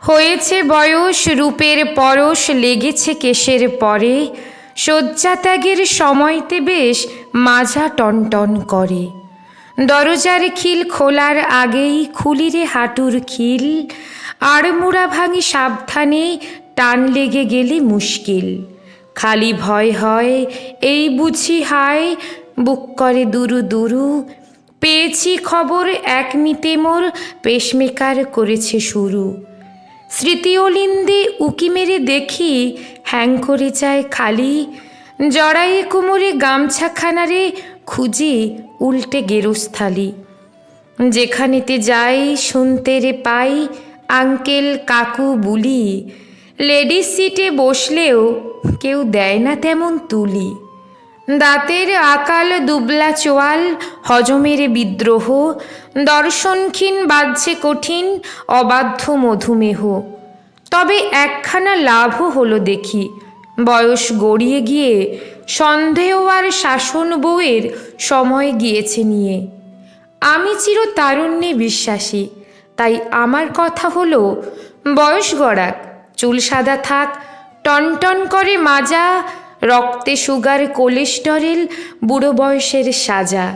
হয়েছে বয়স, রূপের পরশ লেগেছে কেশের পরে, শয্যাত্যাগের সময়তে বেশ মাজা টনটন করে। দরজার খিল খোলার আগেই খুলিরে হাঁটুর খিল, আড়মোড়া ভাঙি সাবধানে, টান লেগে গেলে মুশকিল। খালি ভয় হয় এই বুঝি হায়, বুক করে দুরু দুরু, পেয়েছি খবর এক মিতে মোর পেসমেকার করেছে শুরু। স্মৃতি অলিন্দে উকি মেরে দেখি হ্যাং করে যায় খালি, জড়াইয়ে কোমরে গামছাখানারে খুঁজি উল্টে গেরস্থালি। যেখানেতে যাই শুনতে রে পাই আঙ্কেল কাকু বুলি, লেডিস সিটে বসলেও কেউ দেয় না তেমন তুলি। দাঁতের আকাল দুবলা চোয়াল, হজমের বিদ্রোহ, দর্শনক্ষীণ বাজছে কঠিন অবাধ্য মধুমেহ। তবে একখানা লাভও হলো দেখি, বয়স গড়িয়ে গিয়ে সন্দেহ আর শাসন বউয়ের সময় গিয়েছে নিয়ে। আমি চির তারুণ্যে বিশ্বাসী, তাই আমার কথা হলো বয়স গড়াক, চুল সাদা থাক, টনটন করে মাজা, রক্তে সুগার কোলেস্টেরল বুড়ো বয়সের সাজা।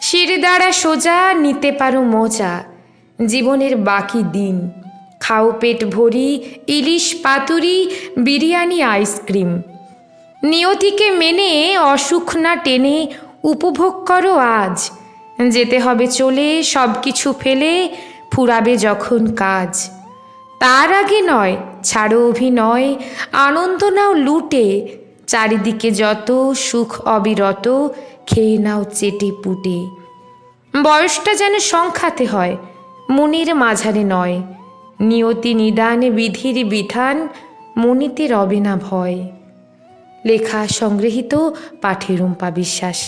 শির দ্বারা সোজা নিতে পারো মজা জীবনের বাকি দিন, খাও পেট ভরি ইলিশ পাতুরি বিরিয়ানি আইসক্রিম। নিয়তিকে মেনে অসুখ না টেনে উপভোগ করো আজ, যেতে হবে চলে সব কিছু ফেলে, ফুরাবে যখন কাজ। তার আগে নয় ছাড়ো অভিনয়, আনন্দ নাও লুটে, চারিদিকে যত সুখ অবিরত, খেয়ে নাও চেটে পুটে। বয়সটা যেন সংখ্যাতে হয়, মনের মাঝারে নয়, নিয়তি নিদান বিধির বিধান, মনিতে রবে না ভয়। লেখা সংগৃহীত, পাঠে রুম্পা বিশ্বাস।